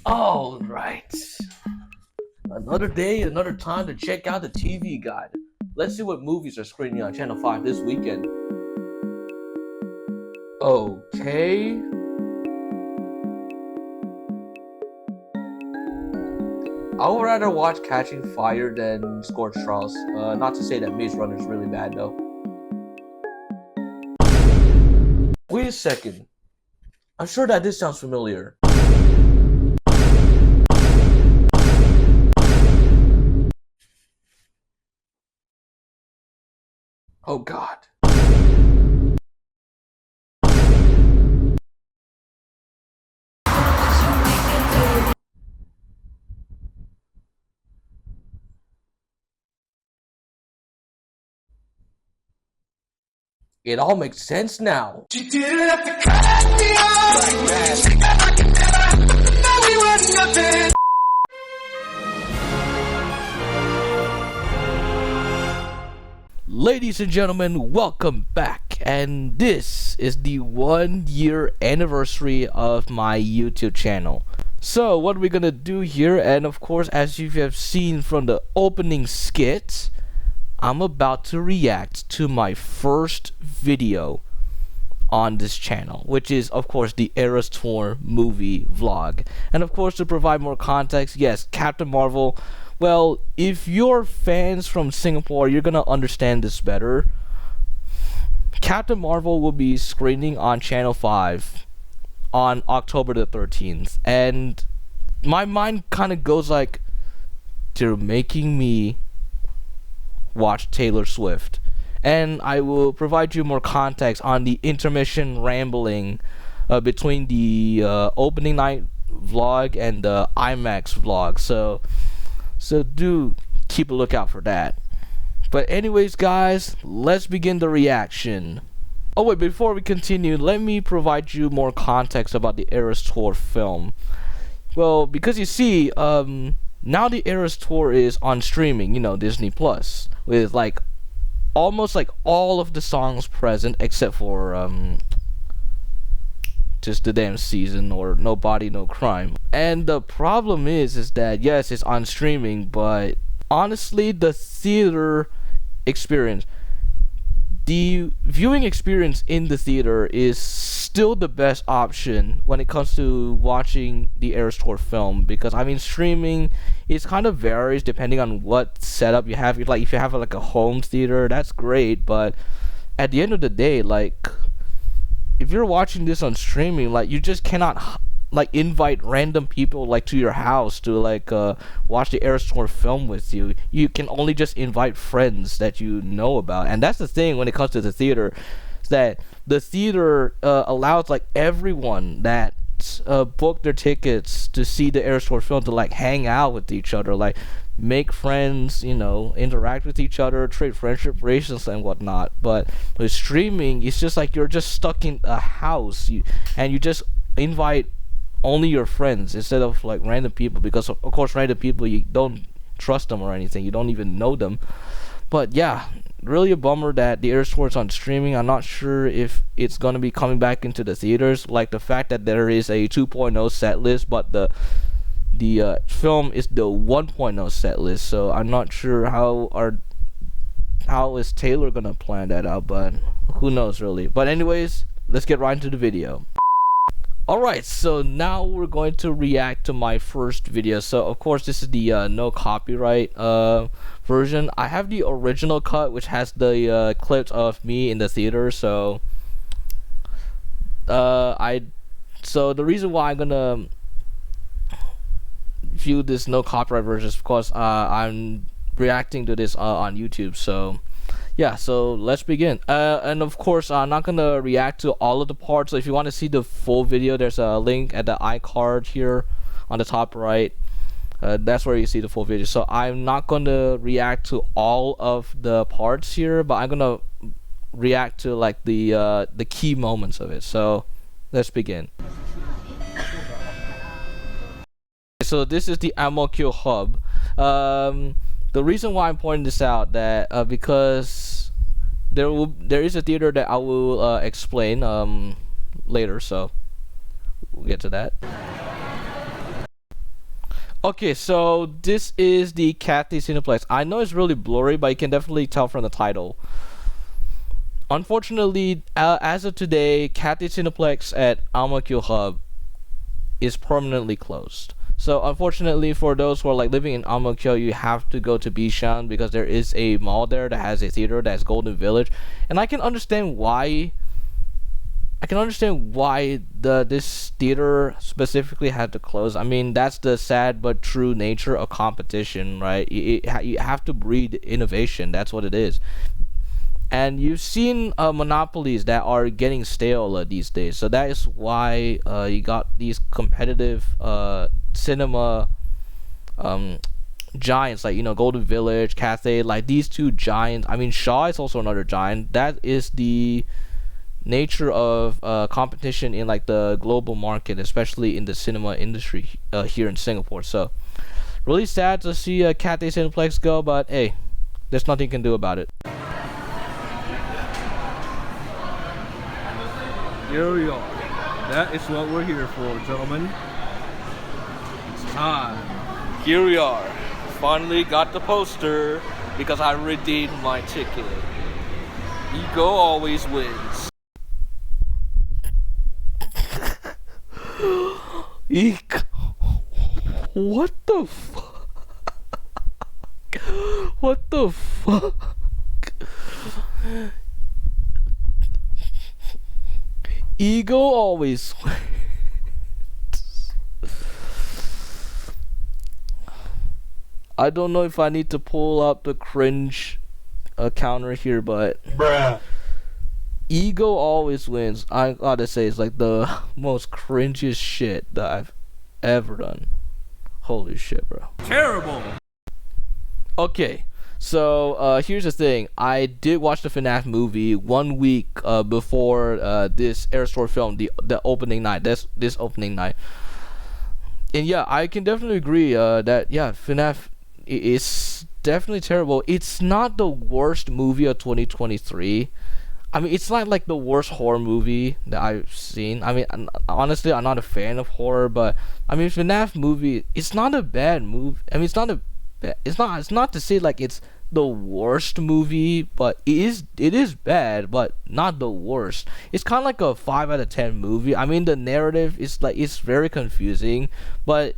All right. Another day, another time to check out the TV guide. Let's see what movies are screening on Channel 5 this weekend. Okay. I would rather watch Catching Fire than Scorched Trials. Not to say that Maze Runner is really bad though. Wait a second. I'm sure that this sounds familiar. Oh god. It all makes sense now. She didn't have to cut me off like that. Now we were nothing. Ladies and gentlemen, welcome back, and this is the 1-year anniversary of my YouTube channel. So what we're gonna do here, and of course as you have seen from the opening skit, I'm about to react to my first video on this channel, which is of course the Eras Tour movie vlog. And of course, to provide more context, yes, Captain Marvel, well, if you're fans from Singapore, you're gonna understand this better. Captain Marvel will be screening on Channel 5 on October the 13th, and my mind kind of goes like, they're making me watch Taylor Swift. And I will provide you more context on the intermission rambling between the opening night vlog and the IMAX vlog, so do keep a lookout for that. But anyways guys, let's begin the reaction. Oh wait, before we continue, let me provide you more context about the Eras Tour film. Well, because you see, now the Eras Tour is on streaming, you know, Disney Plus, with like almost like all of the songs present except for just the damn season or No Body No Crime. And the problem is that yes, it's on streaming, but honestly the theater experience, the viewing experience in the theater is still the best option when it comes to watching the Eras Tour film, because I mean streaming is kind of varies depending on what setup you have. Like if you have like a home theater, that's great, but at the end of the day, like if you're watching this on streaming, like you just cannot like invite random people like to your house to like watch the Eras Tour film with you. You can only just invite friends that you know about, and that's the thing when it comes to the theater, is that the theater allows like everyone that book their tickets to see the Eras Tour film to like hang out with each other, like make friends, you know, interact with each other, trade friendship bracelets and whatnot. But with streaming, it's just like you're just stuck in a house, and you just invite only your friends instead of like random people, because of course random people, you don't trust them or anything, you don't even know them. But yeah, really a bummer that the Eras Tour is on streaming. I'm not sure if it's gonna be coming back into the theaters, like the fact that there is a 2.0 set list, but the film is the 1.0 set list, so I'm not sure how is Taylor gonna plan that out, but who knows really. But anyways, let's get right into the video. Alright, so now we're going to react to my first video. So of course this is the no copyright version. I have the original cut, which has the clips of me in the theater. So so the reason why I'm gonna view this no copyright version is because I'm reacting to this on YouTube. So yeah, so let's begin. And of course I'm not gonna react to all of the parts, so if you want to see the full video, there's a link at the iCard here on the top right. That's where you see the full video. So I'm not gonna react to all of the parts here, but I'm gonna react to like the key moments of it. So let's begin. So this is the MLQ hub. The reason why I'm pointing this out, that because there is a theater that I will explain later, so we'll get to that. Okay, so this is the Cathay Cineplex. I know it's really blurry, but you can definitely tell from the title. Unfortunately, as of today, Cathay Cineplex at Al-Makil Hub is permanently closed. So unfortunately for those who are like living in Al-Makil, you have to go to Bishan because there is a mall there that has a theater that's Golden Village, and I can understand why. This theater specifically had to close. I mean, that's the sad but true nature of competition, right? You have to breed innovation. That's what it is. And you've seen monopolies that are getting stale these days. So that is why you got these competitive cinema giants like Golden Village, Cathay, like these two giants. I mean, Shaw is also another giant. That is the nature of competition in like the global market, especially in the cinema industry here in Singapore. So really sad to see Cathay Cineplex go, but hey, there's nothing you can do about it. Here we are. That is what we're here for, gentlemen. It's time. Here we are. Finally got the poster because I redeemed my ticket. Ego always wins. What the fuck? What the fuck? Ego always wins. I don't know if I need to pull up the cringe counter here, but bruh. Ego always wins. I gotta say, it's like the most cringiest shit that I've ever done. Holy shit, bro. Terrible. Okay, so here's the thing. I did watch the FNAF movie 1 week before this Airstore film, the opening night. This opening night. And yeah, I can definitely agree that yeah, FNAF is definitely terrible. It's not the worst movie of 2023. I mean, it's not like the worst horror movie that I've seen. I mean, honestly, I'm not a fan of horror, but I mean, FNAF movie, it's not a bad movie. I mean, it's not to say like it's the worst movie, but it is bad, but not the worst. It's kind of like a 5 out of 10 movie. I mean, the narrative is like, it's very confusing, but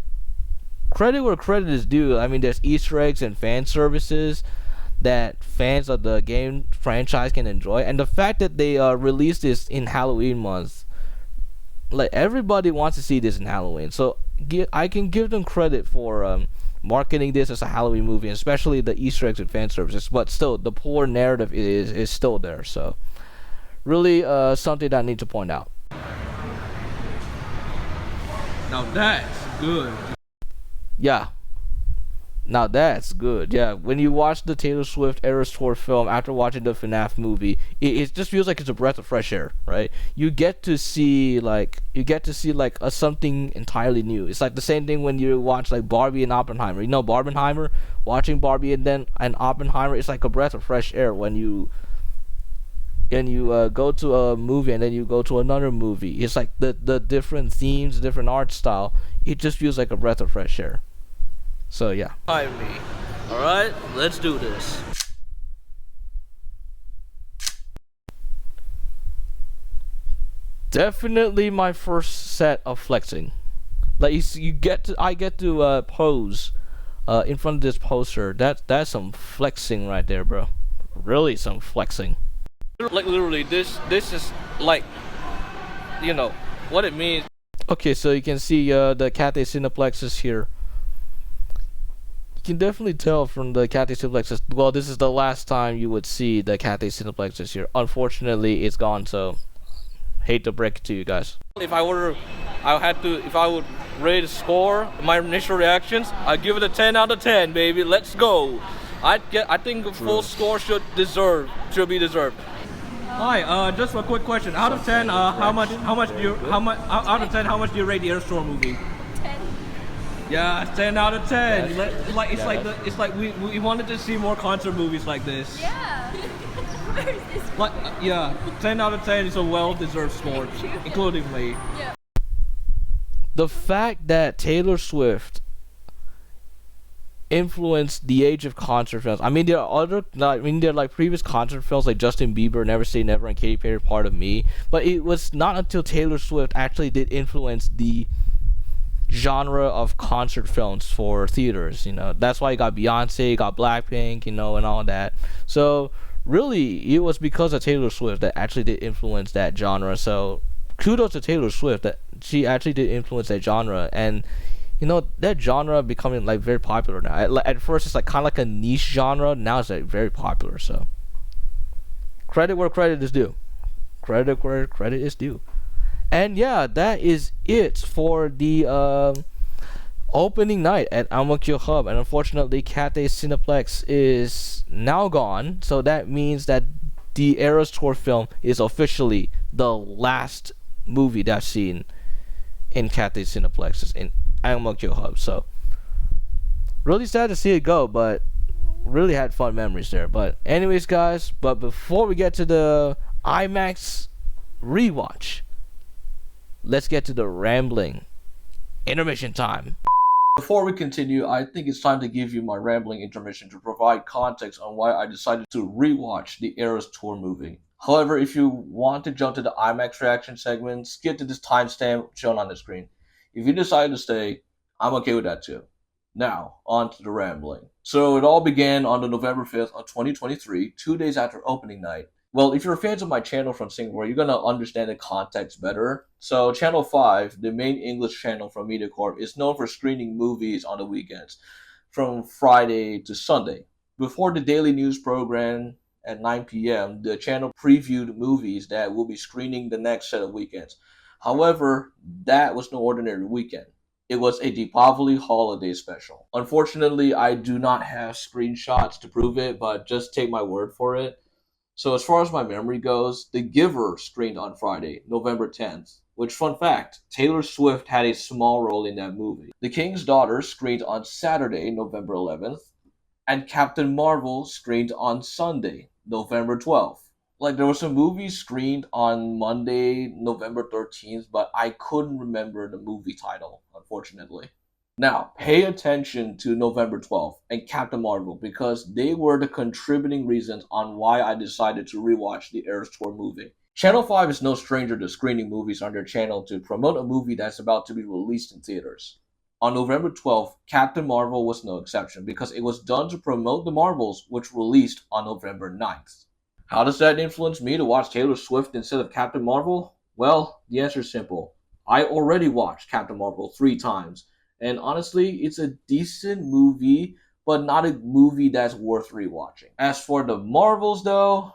credit where credit is due. I mean, there's Easter eggs and fan services that fans of the game franchise can enjoy, and the fact that they released this in Halloween month, like everybody wants to see this in Halloween, so I can give them credit for marketing this as a Halloween movie, especially the Easter eggs and fan services. But still, the poor narrative is still there, so really something that I need to point out. Now that's good. Yeah. Now that's good. Yeah, when you watch the Taylor Swift Eras Tour film after watching the FNAF movie, it just feels like it's a breath of fresh air, right? You get to see like something entirely new. It's like the same thing when you watch like Barbie and Oppenheimer. You know, Barbenheimer, watching Barbie and Oppenheimer, it's like a breath of fresh air when you go to a movie and then you go to another movie. It's like the different themes, different art style. It just feels like a breath of fresh air. So yeah. Hi me. Alright, let's do this. Definitely my first set of flexing. Like I get to pose in front of this poster. That's some flexing right there, bro. Really some flexing. Like literally this is like, you know what it means. Okay, so you can see the Cathay Cineplex is here. You can definitely tell from the Cathay Cineplex. Well, this is the last time you would see the Cathay Cineplex this year. Unfortunately, it's gone. So, hate to break it to you guys. If I would rate a score, my initial reactions, I'd give it a 10 out of 10, baby. Let's go. I think the full score should be deserved. Hi, just a quick question. Out of 10, how much do you rate the Airstore movie? 10. Yeah, 10 out of 10. It's like we wanted to see more concert movies like this. Yeah. Where is this? Like yeah, 10 out of 10 is a well-deserved score, including me. Yeah. The fact that Taylor Swift influenced the age of concert films. I mean, there are there are like previous concert films like Justin Bieber, Never Say Never, and Katy Perry, Part of Me. But it was not until Taylor Swift actually did influence the genre of concert films for theaters. That's why you got Beyonce, you got Blackpink, and all that. So really, it was because of Taylor Swift that actually did influence that genre. So kudos to Taylor Swift that she actually did influence that genre, and that genre becoming like very popular now. At first it's like kind of like a niche genre. Now it's like very popular. So credit where credit is due. Credit where credit is due. And yeah, that is it for the opening night at Ang Mo Kio Hub. And unfortunately, Cathay Cineplex is now gone. So that means that the Eras Tour film is officially the last movie that's seen in Cathay Cineplex in Ang Mo Kio Hub. So really sad to see it go, but really had fun memories there. But anyways, guys, but before we get to the IMAX rewatch, let's get to the rambling intermission time. Before we continue, I think it's time to give you my rambling intermission to provide context on why I decided to rewatch the Eras Tour movie. However, if you want to jump to the IMAX reaction segment, skip to this timestamp shown on the screen. If you decide to stay, I'm okay with that too. Now, on to the rambling. So it all began on the November 5th of 2023, 2 days after opening night. Well, if you're fans of my channel from Singapore, you're going to understand the context better. So Channel 5, the main English channel from MediaCorp, is known for screening movies on the weekends, from Friday to Sunday. Before the daily news program at 9 p.m., the channel previewed movies that will be screening the next set of weekends. However, that was no ordinary weekend. It was a Deepavali holiday special. Unfortunately, I do not have screenshots to prove it, but just take my word for it. So as far as my memory goes, The Giver screened on Friday, November 10th, which, fun fact, Taylor Swift had a small role in that movie. The King's Daughter screened on Saturday, November 11th, and Captain Marvel screened on Sunday, November 12th. Like, there was a movie screened on Monday, November 13th, but I couldn't remember the movie title, unfortunately. Now, pay attention to November 12th and Captain Marvel, because they were the contributing reasons on why I decided to rewatch the Eras Tour movie. Channel 5 is no stranger to screening movies on their channel to promote a movie that's about to be released in theaters. On November 12th, Captain Marvel was no exception, because it was done to promote the Marvels, which released on November 9th. How does that influence me to watch Taylor Swift instead of Captain Marvel? Well, the answer is simple. I already watched Captain Marvel 3 times, and honestly, it's a decent movie, but not a movie that's worth rewatching. As for the Marvels though,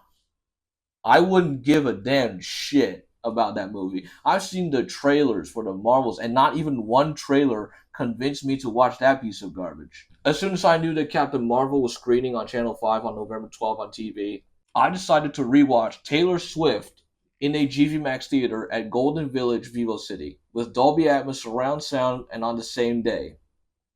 I wouldn't give a damn shit about that movie. I've seen the trailers for the Marvels, and not even one trailer convinced me to watch that piece of garbage. As soon as I knew that Captain Marvel was screening on Channel 5 on November 12th on TV, I decided to rewatch Taylor Swift in a GV Max theater at Golden Village, Vivo City, with Dolby Atmos surround sound and on the same day.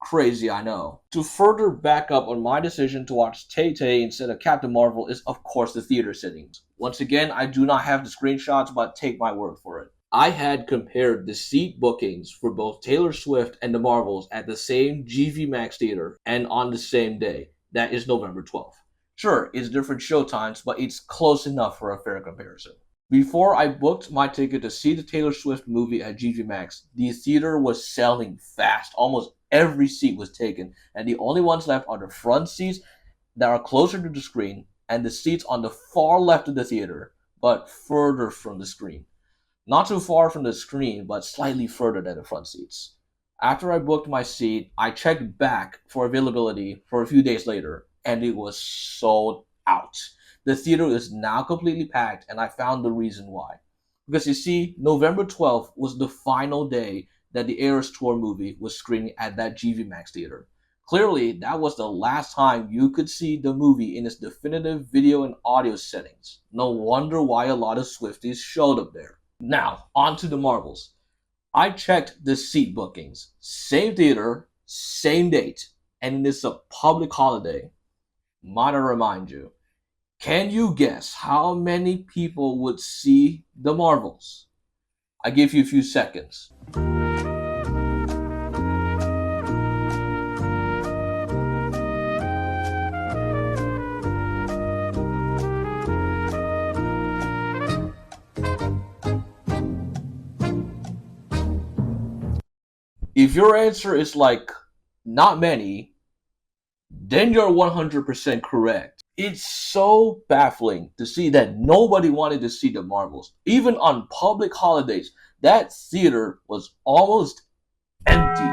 Crazy, I know. To further back up on my decision to watch Tay-Tay instead of Captain Marvel is, of course, the theater sittings. Once again, I do not have the screenshots, but take my word for it. I had compared the seat bookings for both Taylor Swift and the Marvels at the same GV Max theater and on the same day. That is November 12th. Sure, it's different showtimes, but it's close enough for a fair comparison. Before I booked my ticket to see the Taylor Swift movie at GV Max, the theater was selling fast. Almost every seat was taken, and the only ones left are the front seats that are closer to the screen and the seats on the far left of the theater, but further from the screen. Not too far from the screen, but slightly further than the front seats. After I booked my seat, I checked back for availability for a few days later, and it was sold out. The theater is now completely packed, and I found the reason why. Because you see, November 12th was the final day that the Eras Tour movie was screening at that GV Max theater. Clearly, that was the last time you could see the movie in its definitive video and audio settings. No wonder why a lot of Swifties showed up there. Now, on to the Marvels. I checked the seat bookings. Same theater, same date, and it's a public holiday. Might I remind you, can you guess how many people would see the Marvels? I give you a few seconds. If your answer is like not many, then you're 100% correct. It's so baffling to see that nobody wanted to see the Marvels. Even on public holidays, that theater was almost empty.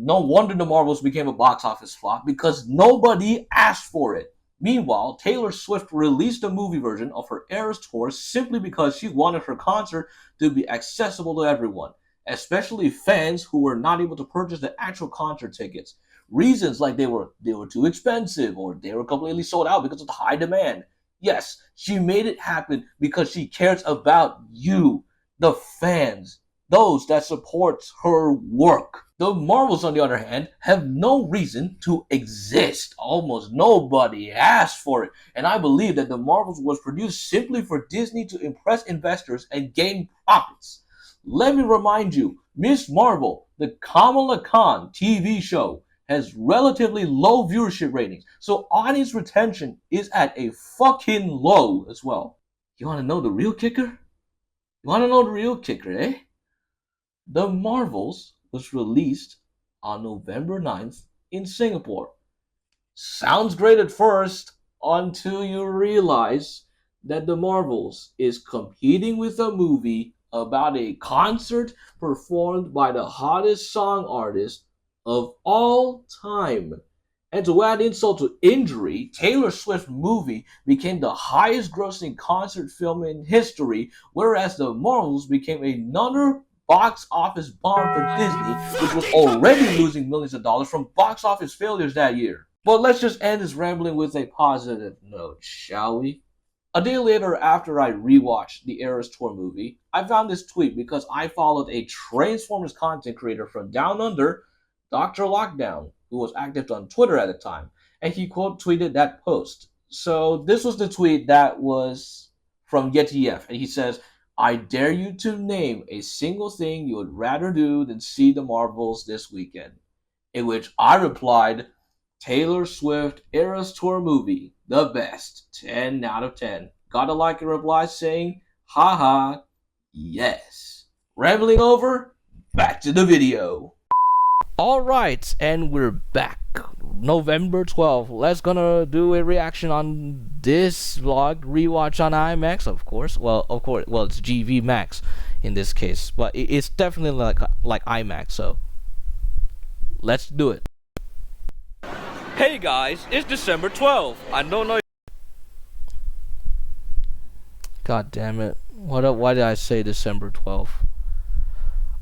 No wonder the Marvels became a box office flop because nobody asked for it. Meanwhile, Taylor Swift released a movie version of her Eras Tour simply because she wanted her concert to be accessible to everyone, especially fans who were not able to purchase the actual concert tickets. Reasons like they were too expensive or they were completely sold out because of the high demand. Yes, she made it happen because she cares about you, the fans, those that support her work. The Marvels, on the other hand, have no reason to exist. Almost nobody asked for it. And I believe that The Marvels was produced simply for Disney to impress investors and gain profits. Let me remind you, Miss Marvel, the Kamala Khan TV show, has relatively low viewership ratings, so audience retention is at a fucking low as well. You wanna know the real kicker? Eh? The Marvels was released on November 9th in Singapore. Sounds great at first, until you realize that The Marvels is competing with a movie about a concert performed by the hottest song artist of all time. And to add insult to injury, Taylor Swift's movie became the highest grossing concert film in history, whereas The Marvels became another box office bomb for Disney, which was already losing millions of dollars from box office failures that year. But let's just end this rambling with a positive note, shall we? A day later, after I rewatched the Eras Tour movie, I found this tweet because I followed a Transformers content creator from Down Under, Dr. Lockdown, who was active on Twitter at the time, and he quote tweeted that post. So this was the tweet that was from YetiF, and he says, "I dare you to name a single thing you would rather do than see the Marvels this weekend." In which I replied, "Taylor Swift Eras Tour movie, the best, 10 out of 10. Got a like a reply saying, haha, yes." Rambling over, back to the video. Alright, and we're back. November 12th. Let's gonna do a reaction on this vlog. Rewatch on IMAX, of course. Well, it's GV Max in this case. But it's definitely like IMAX, so let's do it. Hey guys, it's December 12th. I don't know. God damn it. Why did I say December 12th?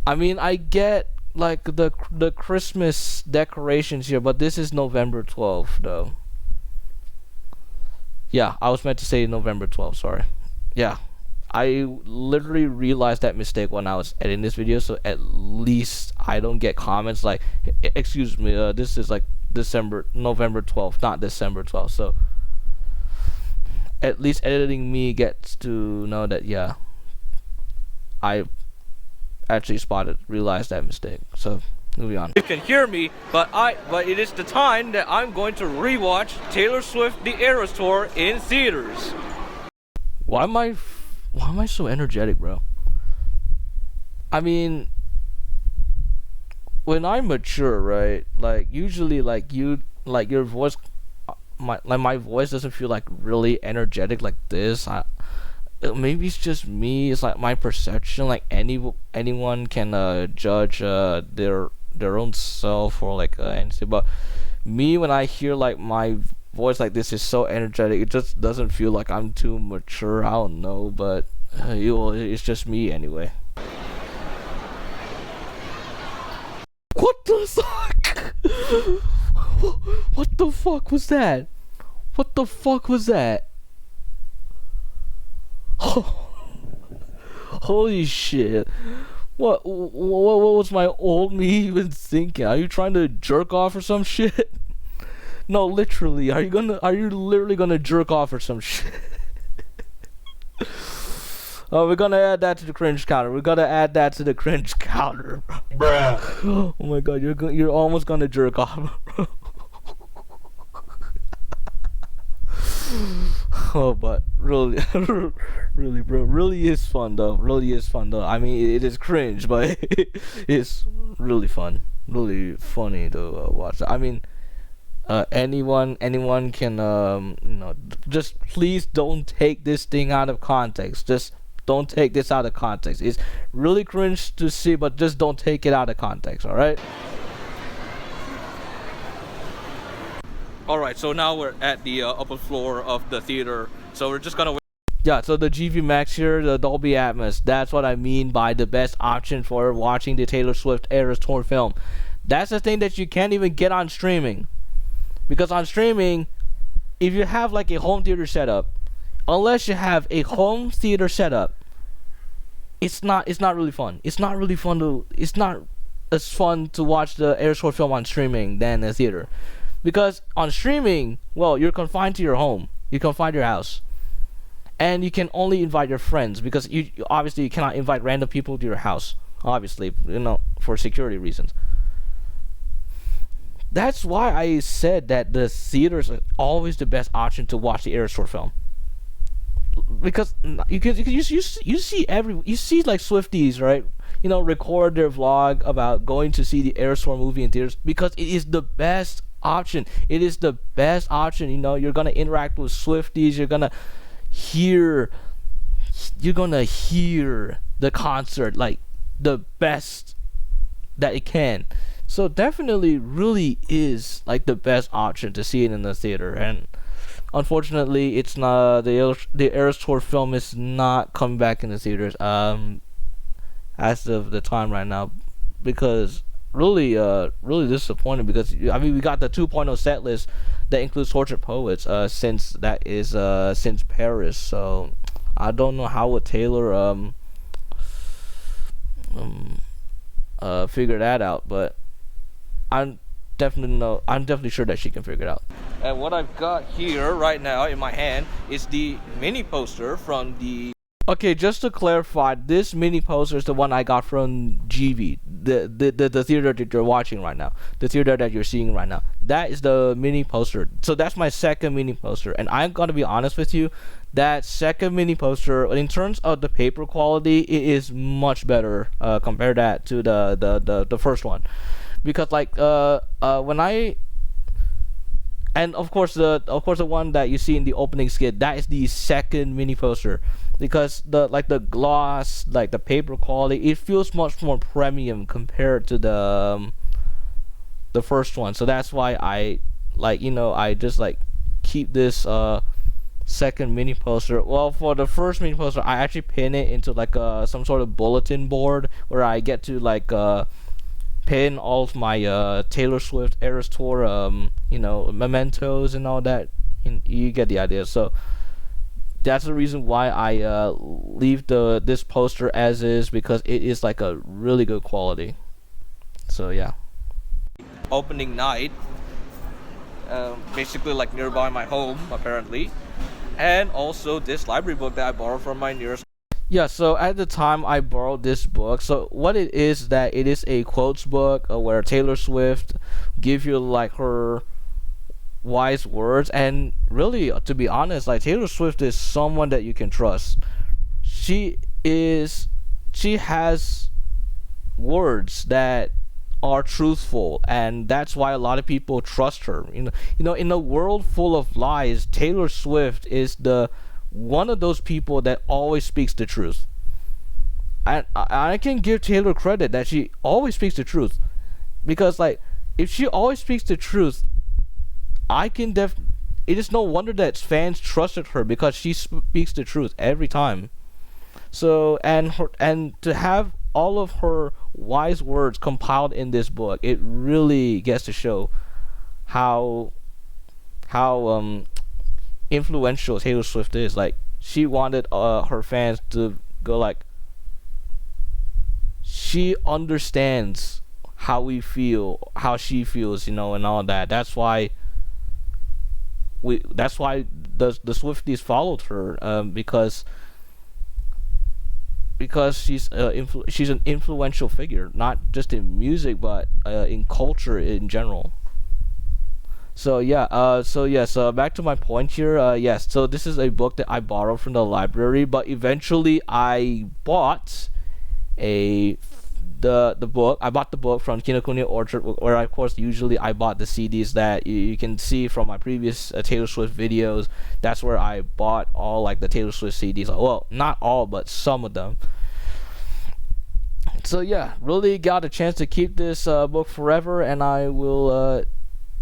I mean, I get like the Christmas decorations here, but this is November 12th though. Yeah, I was meant to say November 12th, sorry. Yeah, I literally realized that mistake when I was editing this video, so at least I don't get comments like, excuse me, this is like November 12th, not December 12th. So at least editing me gets to know that, yeah, I actually realized that mistake. So moving on. You can hear me, but it is the time that I'm going to rewatch Taylor Swift The Eras Tour in theaters. Why am I so energetic, bro? I mean, when I mature, right? Like usually, like your voice, my voice doesn't feel like really energetic like this. Maybe it's just me. It's like my perception. Like anyone can judge their own self or like anything. But me, when I hear like my voice like this is so energetic, it just doesn't feel like I'm too mature. I don't know, but it's just me anyway. What the fuck? What the fuck was that? What the fuck was that? Holy shit. What was my old me even thinking? Are you trying to jerk off or some shit? No, literally. Are you literally gonna jerk off or some shit? Oh, we're gonna add that to the cringe counter. We're gonna add that to the cringe counter, bruh. Oh my god, you're almost gonna jerk off, bro. Oh, but really, really, bro, really is fun though. Really is fun though. I mean, it is cringe, but it's really fun, really funny to watch. I mean, anyone can, just please don't take this thing out of context. Just don't take this out of context. It's really cringe to see, but just don't take it out of context. All right. All right, so now we're at the upper floor of the theater. So we're just gonna. Yeah, so the GV Max here, the Dolby Atmos, that's what I mean by the best option for watching the Taylor Swift Eras Tour film. That's the thing that you can't even get on streaming. Because on streaming, if you have like a home theater setup, unless you have a home theater setup, it's not really fun. It's not as fun to watch the Eras Tour film on streaming than a theater. Because on streaming, well, you're confined to your home. You're confined to your house. And you can only invite your friends because you obviously you cannot invite random people to your house. Obviously, for security reasons. That's why I said that the theaters are always the best option to watch the Eras Tour film. Because you see like Swifties, right? Record their vlog about going to see the Eras Tour movie in theaters because it is the best option. It is the best option. You're gonna interact with Swifties. You're gonna hear the concert like the best that it can. So definitely really is like the best option to see it in the theater. And unfortunately, it's not the Eras Tour film is not coming back in the theaters as of the time right now, because really disappointed, because I mean we got the 2.0 set list that includes Tortured Poets since that is since Paris. So I don't know how would Taylor figure that out, but I'm definitely sure that she can figure it out. And what I've got here right now in my hand is the mini poster from the. Okay, just to clarify, this mini poster is the one I got from GV, the theater that you're watching right now, the theater that you're seeing right now. That is the mini poster. So that's my second mini poster, and I'm gonna be honest with you, that second mini poster, in terms of the paper quality, it is much better compared that to the first one, because like when I. And of course the one that you see in the opening skit, that is the second mini poster, because the gloss, like the paper quality, it feels much more premium compared to the first one. So that's why I I just keep this second mini poster. Well, for the first mini poster, I actually pin it into some sort of bulletin board where I get to pin all of my Taylor Swift Eras Tour mementos and all that. You get the idea. So that's the reason why I leave this poster as is, because it is like a really good quality. So yeah. Opening night, basically like nearby my home apparently, and also this library book that I borrowed from my nearest. Yeah, so at the time I borrowed this book. So what it is, that it is a quotes book where Taylor Swift gives you her wise words. And really, to be honest, Taylor Swift is someone that you can trust. She has words that are truthful, and that's why a lot of people trust her. In a world full of lies, Taylor Swift is one of those people that always speaks the truth. And I can give Taylor credit that she always speaks the truth, because if she always speaks the truth, it is no wonder that fans trusted her, because she speaks the truth every time. So and to have all of her wise words compiled in this book, it really gets to show how influential Taylor Swift is. She wanted her fans to go she understands how we feel, how she feels, and all that. That's why the Swifties followed her, because she's an influential figure, not just in music but in culture in general. So back to my point here. Yes, so this is a book that I borrowed from the library, but eventually I bought a the book. I bought the book from Kinokuniya Orchard, where of course usually I bought the CDs that you can see from my previous Taylor Swift videos. That's where I bought all like the Taylor Swift CDs. Well, not all, but some of them. So yeah, really got a chance to keep this book forever, and I will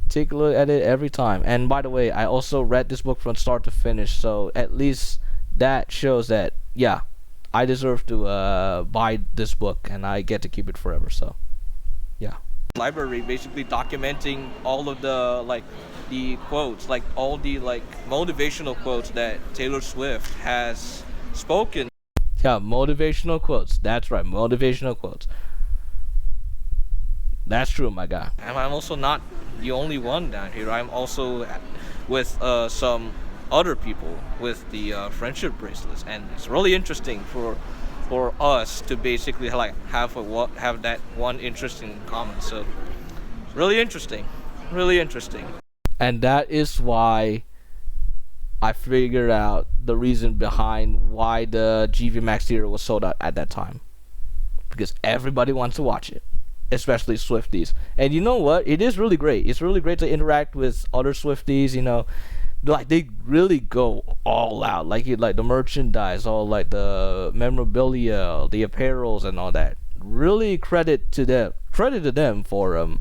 take a look at it every time. And by the way, I also read this book from start to finish, so at least that shows that yeah, I deserve to buy this book, and I get to keep it forever. So yeah, library basically documenting all of the quotes, like all the motivational quotes that Taylor Swift has spoken. Yeah, motivational quotes. That's right, motivational quotes. That's true, my guy. And I'm also not the only one down here. I'm also with some other people with the friendship bracelets, and it's really interesting for us to basically have that one interest in common. So really interesting, really interesting. And that is why I figured out the reason behind why the GV Max Theater was sold out at that time, because everybody wants to watch it, especially Swifties. And you know what? It is really great. It's really great to interact with other Swifties. You know, like they really go all out. Like the merchandise, all like the memorabilia, the apparels, and all that. Really credit to them. Credit to them for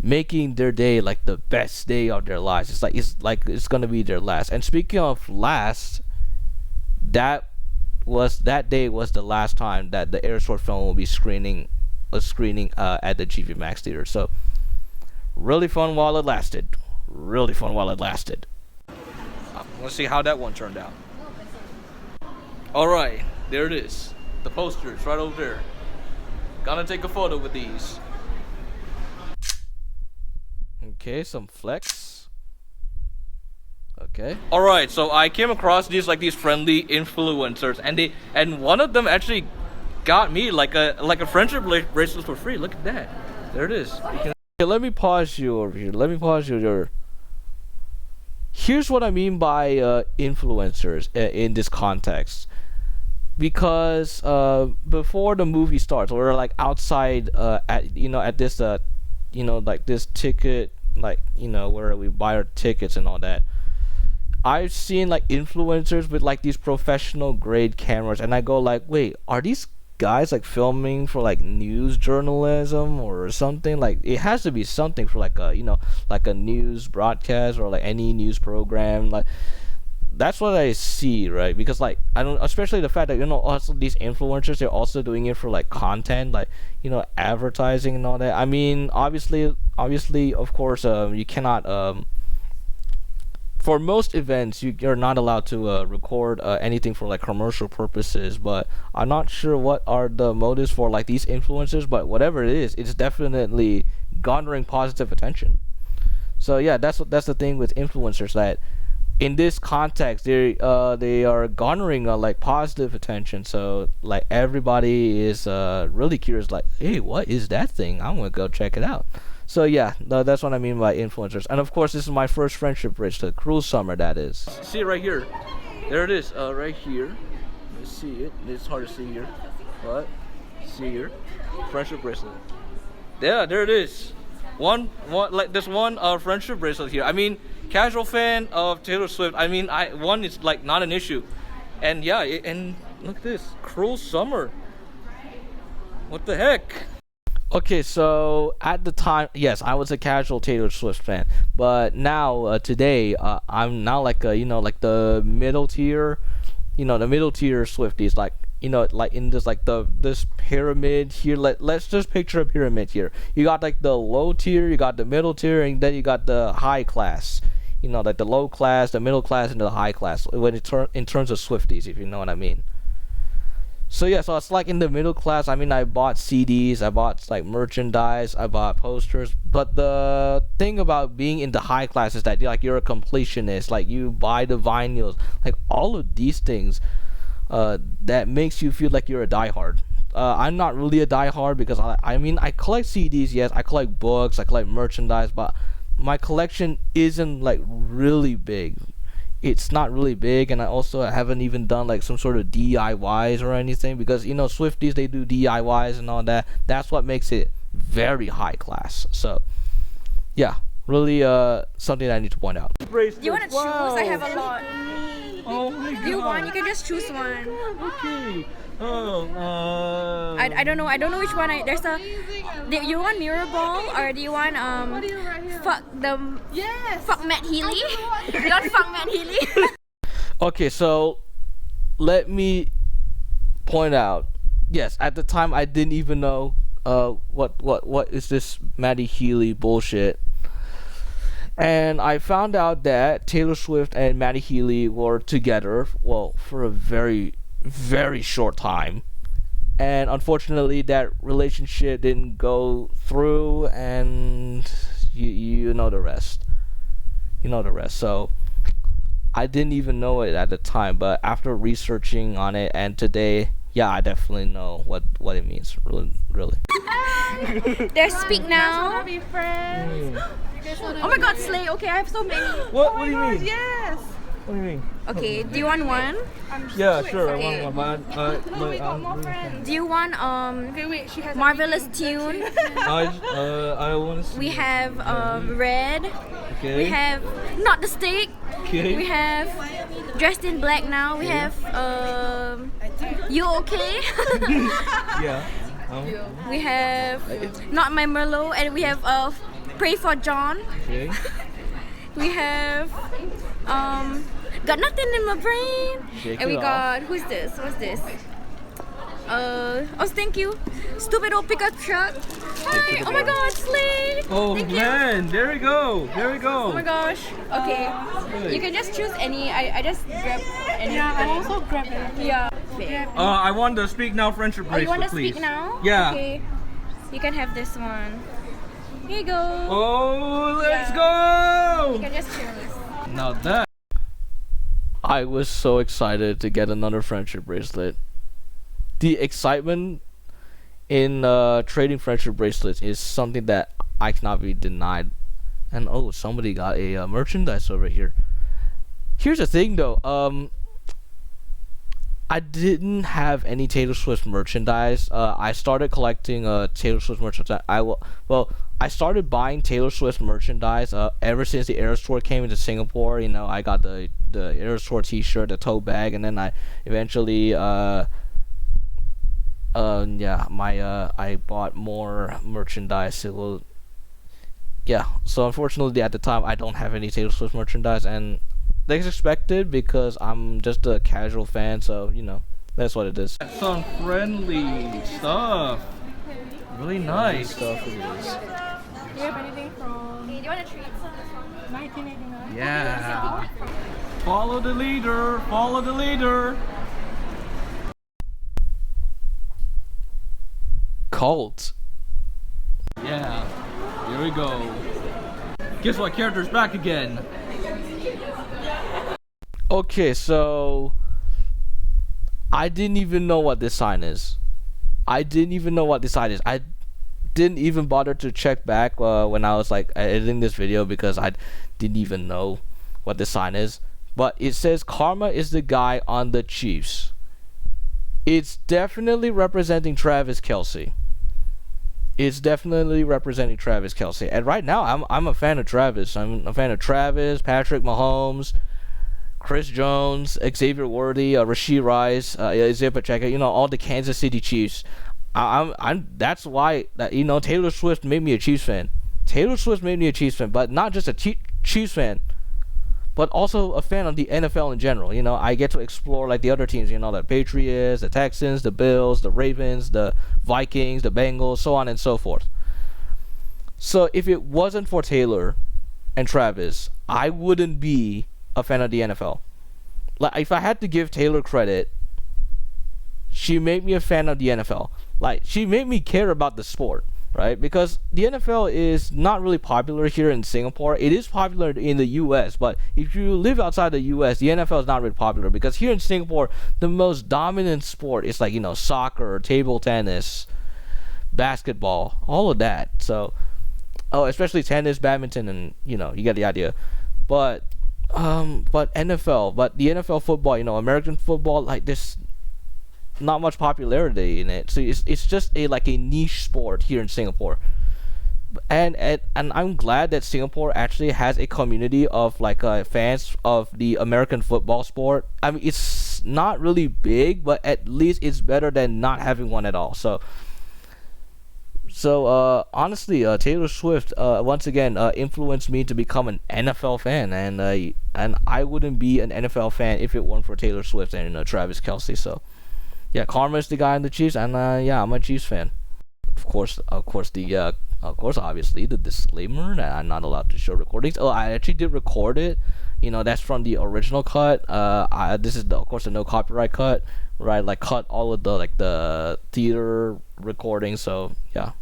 making their day like the best day of their lives. It's like it's gonna be their last. And speaking of last, that day was the last time that the Airsoft film will be screening at the GV Max Theater. So really fun while it lasted. Really fun while it lasted. Let's see how that one turned out. Alright, there it is. The posters right over there. Gonna take a photo with these. Okay, some flex. Okay. Alright, so I came across these friendly influencers, and one of them actually got me like a friendship bracelet for free. Look at that. There it is. Okay, let me pause you over here. Here's what I mean by influencers in this context. Because before the movie starts, or like outside at this this ticket, where we buy our tickets and all that, I've seen like influencers with like these professional grade cameras, and I go like, wait, are these guys like filming for like news journalism or something? Like it has to be something for like a news broadcast or like any news program. Like that's what I see, right? Because like I don't, especially the fact that also these influencers, they're also doing it for like content, like advertising and all that. I mean, obviously of course you cannot for most events you're not allowed to record anything for like commercial purposes, but I'm not sure what are the motives for like these influencers, but whatever it is, it's definitely garnering positive attention. So yeah, that's the thing with influencers, that in this context they are garnering like positive attention. So like everybody is really curious, like, hey, what is that thing? I'm gonna go check it out. So yeah, that's what I mean by influencers. And of course, this is my first friendship bracelet, Cruel Summer, that is. See it right here. There it is, right here. You see it. It's hard to see here. What? See here. Friendship bracelet. Yeah, there it is. One this one friendship bracelet here. I mean, casual fan of Taylor Swift. I mean, one is like not an issue. And yeah, and look at this, Cruel Summer. What the heck? Okay, so at the time, yes, I was a casual Taylor Swift fan, but now today I'm now like like the middle tier, the middle tier Swifties, like like in this this pyramid here. Let's just picture a pyramid here. You got like the low tier, you got the middle tier, and then you got the high class. Like the low class, the middle class, and the high class when in terms of Swifties, if you know what I mean. So yeah, so it's like in the middle class. I mean, I bought CDs, I bought like merchandise, I bought posters. But the thing about being in the high class is that you're a completionist. Like you buy the vinyls, like all of these things that makes you feel like you're a diehard. I'm not really a diehard because I mean I collect CDs, yes, I collect books, I collect merchandise, but my collection isn't like really big. It's not really big, and I also haven't even done like some sort of DIYs or anything, because you know Swifties, they do DIYs and all that. That's what makes it very high class. So yeah, really something that I need to point out. Do you want to choose? I have a lot. Oh my god. Do you want? You can just choose one. Okay. Oh, I don't know. I don't know which one. There's a. Do you want Mirror Ball or do you want fuck the fuck Matt Healy? Do you want fuck Matt Healy? Okay, so let me point out. Yes, at the time I didn't even know what is this Matty Healy bullshit. And I found out that Taylor Swift and Matty Healy were together, well, for a very, very short time. And unfortunately, that relationship didn't go through, and you know the rest. You know the rest. So I didn't even know it at the time, but after researching on it, and today, yeah, I definitely know what it means. Really. There's Speak Now. Oh my god, Slay. Okay, I have so many. what do you mean? Yes. What do you mean? Okay, do you want one? Yeah, sure. Okay. I want one. No, we got more friends. Do you want Okay, wait. She has. Marvelous Tune? I want to see. We have Red. Okay. We have Not the Steak. Okay. We have Dressed in Black Now. We have You Okay? Yeah. We have Not My Merlot, and we have Pray for John. Okay. We have Got Nothing in My Brain. Shake And we it got who's this? What's this? Oh, thank you. Stupid Old Pickup Truck. Hi. Oh my god, Slay. Oh Thank you. man, there we go. There we go. Oh my gosh. Okay. You can just choose any. I just grab any. Yeah, I also grabbed it. Yeah. I want the Speak Now friendship Oh, you bracelet, want to please. speak now? Yeah. Okay. You can have this one. Here you go. Oh, let's You go! can just choose. Now that. I was so excited to get another friendship bracelet. The excitement in trading friendship bracelets is something that I cannot be denied. And oh, somebody got a merchandise over here. Here's the thing though, I didn't have any Taylor Swift merchandise. I started collecting Taylor Swift merchandise. I started buying Taylor Swift merchandise ever since the Eras Tour came into Singapore. You know, I got the Eras Tour T-shirt, the tote bag, and then I eventually I bought more merchandise. So unfortunately at the time I don't have any Taylor Swift merchandise, and that's expected because I'm just a casual fan, so you know, that's what it is. Some friendly stuff. Really nice. Stuff it is. Do you have anything from Okay, do you want to treat some? 1989? Yeah. Follow the leader. Follow the leader. Cult. Yeah. Here we go. Guess what? Character's back again. Okay, so I didn't even know what this sign is. I didn't even bother to check back when I was like editing this video, because I didn't even know what this sign is. But it says Karma is the guy on the Chiefs. It's definitely representing Travis Kelce. And right now I'm a fan of Travis. I'm a fan of Travis, Patrick Mahomes, Chris Jones, Xavier Worthy, Rashee Rice, Isaiah Pacheco, you know, all the Kansas City Chiefs. That's why Taylor Swift made me a Chiefs fan. But not just a Chiefs fan, but also a fan of the NFL in general. You know, I get to explore like the other teams, you know, the Patriots, the Texans, the Bills, the Ravens, the Vikings, the Bengals, so on and so forth. So if it wasn't for Taylor and Travis, I wouldn't be a fan of the NFL. Like, if I had to give Taylor credit, she made me a fan of the NFL. Like, she made me care about the sport, right? Because the NFL is not really popular here in Singapore. It is popular in the US, but if you live outside the US, the NFL is not really popular, because here in Singapore, the most dominant sport is like, you know, soccer, table tennis, basketball, all of that. So Oh, especially tennis, badminton, and you know, you get the idea. But NFL, but the NFL football, you know, American football, like there's not much popularity in it. So it's just a like a niche sport here in Singapore. And I'm glad that Singapore actually has a community of like fans of the American football sport. I mean, it's not really big, but at least it's better than not having one at all. So honestly, Taylor Swift once again influenced me to become an NFL fan, and I wouldn't be an NFL fan if it weren't for Taylor Swift and Travis Kelce. So yeah, Karma is the guy in the Chiefs, and yeah, I'm a Chiefs fan. Of course, obviously, the disclaimer that I'm not allowed to show recordings. Oh, I actually did record it. You know, that's from the original cut. This is of course the no copyright cut, right? Like cut all of the like the theater recording. So yeah,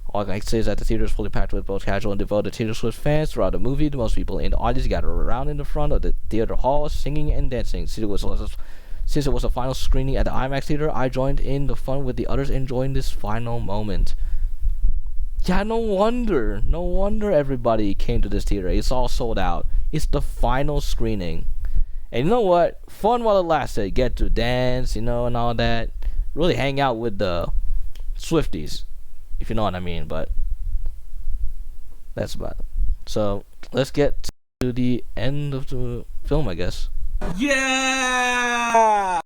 all I can say is that the theater is fully packed with both casual and devoted Taylor Swift fans throughout the movie. The most people in the audience gathered around in the front of the theater hall, singing and dancing. Since it was a final screening at the IMAX theater, I joined in the fun with the others enjoying this final moment. Yeah, no wonder everybody came to this theater. It's all sold out. It's the final screening. And you know what? Fun while it lasted. Get to dance, you know, and all that. Really hang out with the Swifties, if you know what I mean. But that's about it. So let's get to the end of the film, I guess. Yeah.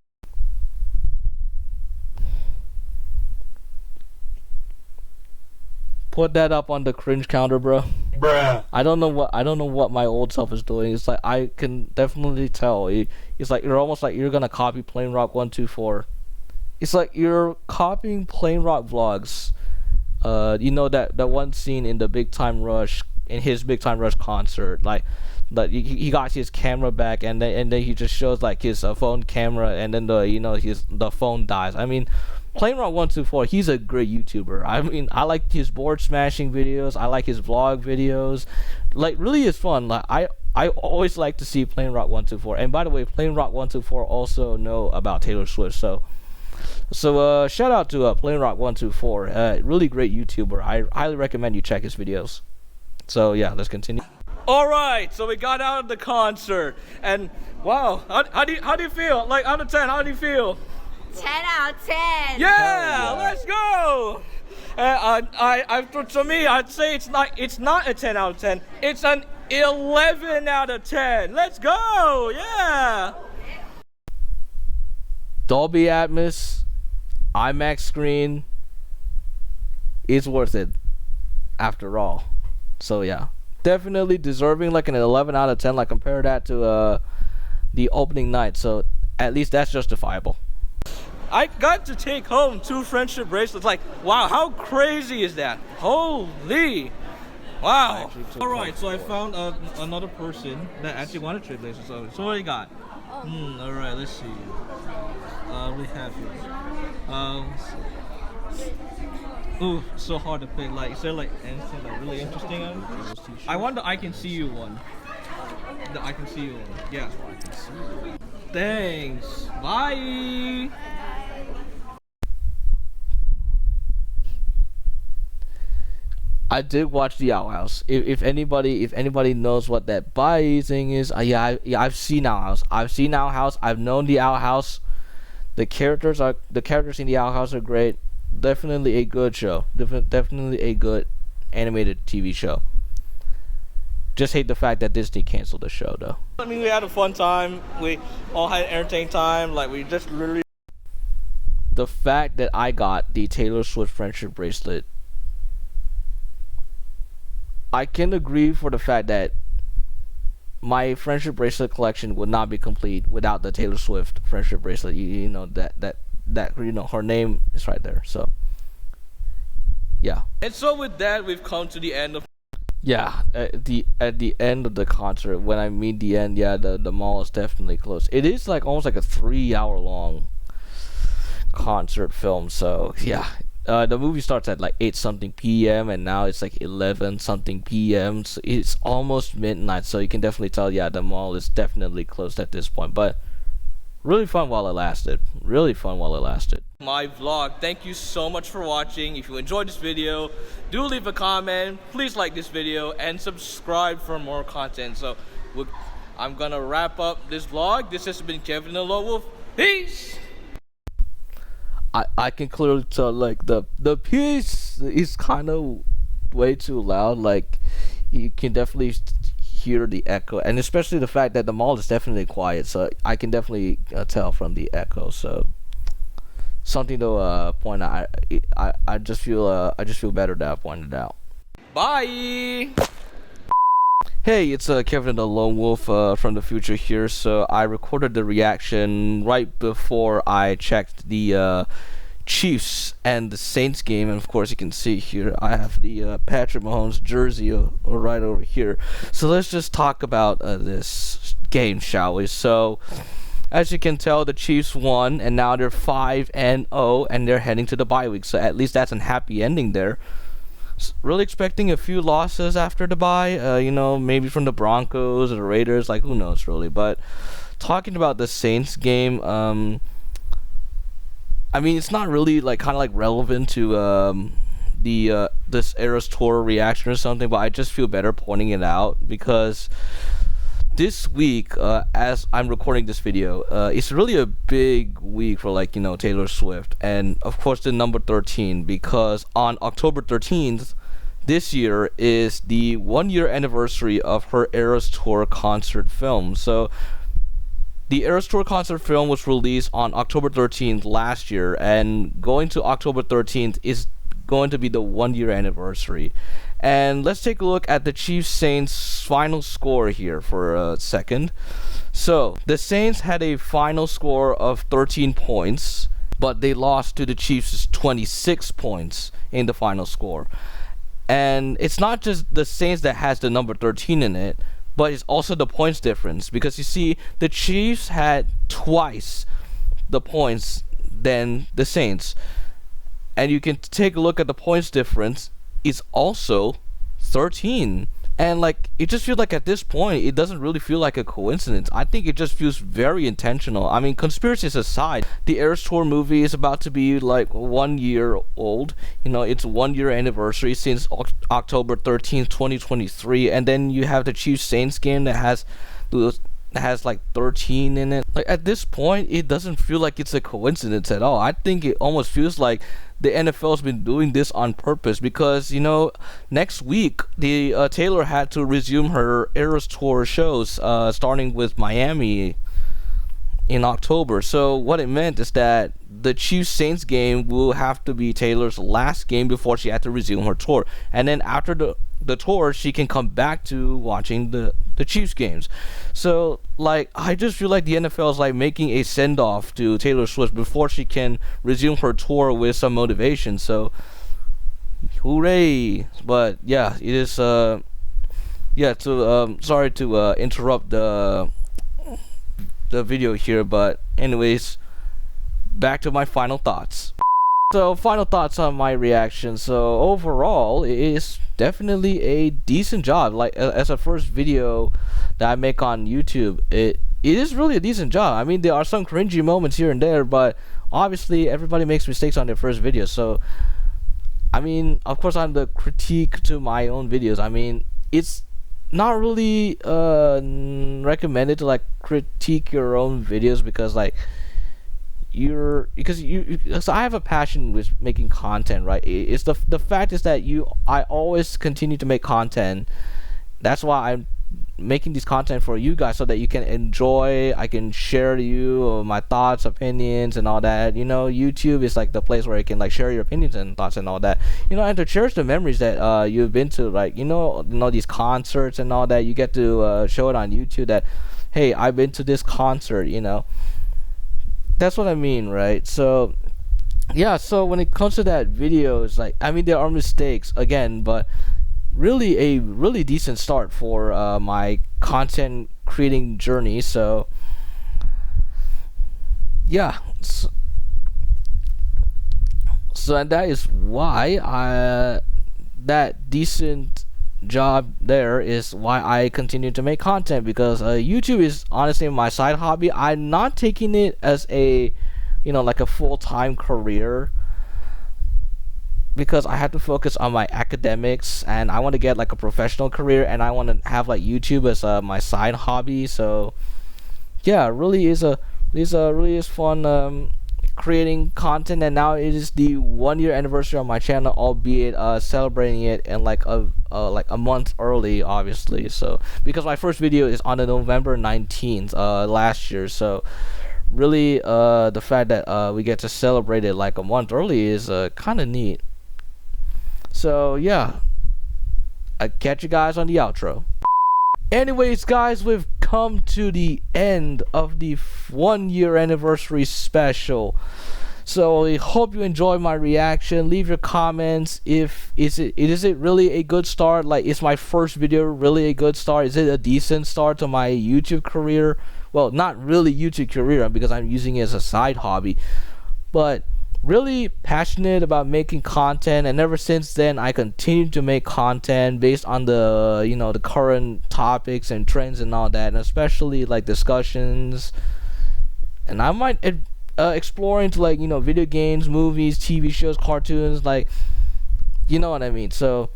Put that up on the cringe counter, bro. Bruh. I don't know what my old self is doing. It's like I can definitely tell. It's like you're almost like you're gonna copy Plain Rock 124. It's like you're copying Plain Rock vlogs. You know that one scene in the Big Time Rush, in his Big Time Rush concert, like he got his camera back, and then he just shows like his phone camera, and then the phone dies. I mean, Plain Rock 124, he's a great YouTuber. I mean, I like his board smashing videos. I like his vlog videos. Like, really is fun. Like, I always like to see Plain Rock 124. And by the way, Plain Rock 124 also know about Taylor Swift. So shout out to Plain Rock 124. Really great YouTuber. I highly recommend you check his videos. So yeah, let's continue. All right, so we got out of the concert, and wow, how do you feel? Like out of 10, how do you feel? 10 out of 10. Yeah, let's go. To me, I'd say it's not a 10 out of 10. It's an 11 out of 10. Let's go. Yeah. Dolby Atmos, IMAX screen, it's worth it after all. So yeah, definitely deserving like an 11 out of 10. Like compare that to the opening night. So at least that's justifiable. I got to take home 2 friendship bracelets. Like, wow, how crazy is that? Holy, wow. All right, so I found another person that actually wanted trade bracelets. So what do you got? All right, let's see. We have here. Ooh, so hard to pick. Like, is there like anything like really interesting on it? I want the I Can See You one. The I Can See You one. Yeah. Thanks. Bye. I did watch the Owl House. If anybody knows what that bye thing is, I've seen Owl House. I've known the Owl House. The characters in the Owl House are great. Definitely a good show. Definitely a good animated TV show. Just hate the fact that Disney canceled the show, though. I mean, we had a fun time. We all had an entertaining time. Like, we just literally. The fact that I got the Taylor Swift friendship bracelet, I can agree for the fact that my friendship bracelet collection would not be complete without the Taylor Swift friendship bracelet. You know that her name is right there. So yeah. And so with that, we've come to the end of. Yeah, at the end of the concert, when I mean the end, yeah, the mall is definitely closed. It is like almost like a 3-hour long concert film. So yeah, the movie starts at like 8 something p.m. and now it's like 11 something p.m. So it's almost midnight. So you can definitely tell, yeah, the mall is definitely closed at this point. But really fun while it lasted. Really fun while it lasted. My vlog. Thank you so much for watching. If you enjoyed this video, do leave a comment. Please like this video and subscribe for more content. So I'm gonna wrap up this vlog. This has been Kevin the Lonewolf. Peace. I can clearly tell, like, the piece is kind of way too loud. Like, you can definitely hear the echo, and especially the fact that the mall is definitely quiet, so I can definitely tell from the echo. So something to point out. I just feel better that I pointed out. Bye. Hey, it's Kevin the Lonewolf from the future here. So I recorded the reaction right before I checked the Chiefs and the Saints game, and of course you can see here I have the Patrick Mahomes jersey right over here. So let's just talk about this game, shall we? So as you can tell, the Chiefs won, and now they're 5-0, and they're heading to the bye week. So at least that's a happy ending there. Really expecting a few losses after the bye, you know, maybe from the Broncos or the Raiders, like, who knows really. But talking about the Saints game, I mean, it's not really like kind of like relevant to this Eras Tour reaction or something, but I just feel better pointing it out because this week, as I'm recording this video, it's really a big week for, like, you know, Taylor Swift, and of course the number 13, because on October 13th this year is the 1-year anniversary of her Eras Tour concert film. So the Eras Tour concert film was released on October 13th last year, and going to October 13th is going to be the 1-year anniversary. And let's take a look at the Chiefs Saints final score here for a second. So the Saints had a final score of 13 points, but they lost to the Chiefs 26 points in the final score. And it's not just the Saints that has the number 13 in it, but it's also the points difference, because you see the Chiefs had twice the points than the Saints. And you can take a look at the points difference. It's also 13, and like, it just feels like at this point it doesn't really feel like a coincidence. I think it just feels very intentional. I mean, conspiracies aside, the Eras Tour movie is about to be like 1 year old. You know, it's 1-year anniversary since October 13th 2023, and then you have the Chiefs Saints game that has like 13 in it. Like, at this point it doesn't feel like it's a coincidence at all. I think it almost feels like the NFL's been doing this on purpose, because, you know, next week the Taylor had to resume her Eras Tour shows, starting with Miami in October. So what it meant is that the Chiefs Saints game will have to be Taylor's last game before she had to resume her tour, and then after the tour she can come back to watching the Chiefs games. So, like, I just feel like the NFL is like making a send-off to Taylor Swift before she can resume her tour with some motivation. So hooray. But yeah, it is sorry to interrupt the video here, but anyways, back to my final thoughts. So, final thoughts on my reaction. So overall, it is definitely a decent job. Like, as a first video that I make on YouTube, it is really a decent job. I mean, there are some cringy moments here and there, but obviously everybody makes mistakes on their first video. So, I mean, of course, I'm the critique to my own videos. I mean, it's not really recommended to like critique your own videos, because like, so I have a passion with making content, right? It's the fact is that I always continue to make content. That's why I'm making this content for you guys, so that you can enjoy. I can share to you my thoughts, opinions, and all that. You know, YouTube is like the place where you can like share your opinions and thoughts and all that. You know, and to cherish the memories that you've been to, like, you know these concerts and all that. You get to show it on YouTube that, hey, I've been to this concert. You know. That's what I mean, right? So yeah, so when it comes to that video, it's like, I mean, there are mistakes again, but really a really decent start for my content creating journey. So yeah, so and that is why that decent job there is why I continue to make content, because YouTube is honestly my side hobby. I'm not taking it as a, you know, like a full-time career, because I have to focus on my academics and I want to get like a professional career, and I want to have like YouTube as my side hobby. So yeah, it really is fun creating content. And now it is the 1 year anniversary of my channel, albeit celebrating it in like a month early, obviously. So because my first video is on the November 19th last year, so really the fact that we get to celebrate it like a month early is kind of neat. So yeah, I'll catch you guys on the outro. Anyways guys, we've come to the end of the 1 year anniversary special. So I hope you enjoyed my reaction. Leave your comments. Is it really a good start? Like, is my first video really a good start? Is it a decent start to my YouTube career? Well, not really YouTube career, because I'm using it as a side hobby, but really passionate about making content. And ever since then, I continue to make content based on the, you know, the current topics and trends and all that, and especially like discussions. And I might explore into like, you know, video games, movies, TV shows, cartoons, like, you know what I mean. So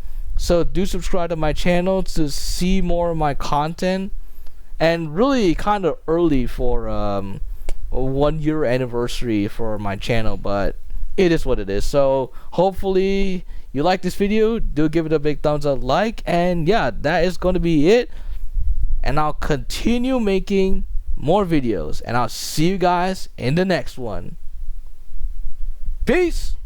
do subscribe to my channel to see more of my content. And really kind of early for a 1 year anniversary for my channel, but it is what it is. So hopefully you like this video. Do give it a big thumbs up, like, and yeah, that is going to be it. And I'll continue making more videos, and I'll see you guys in the next one. Peace.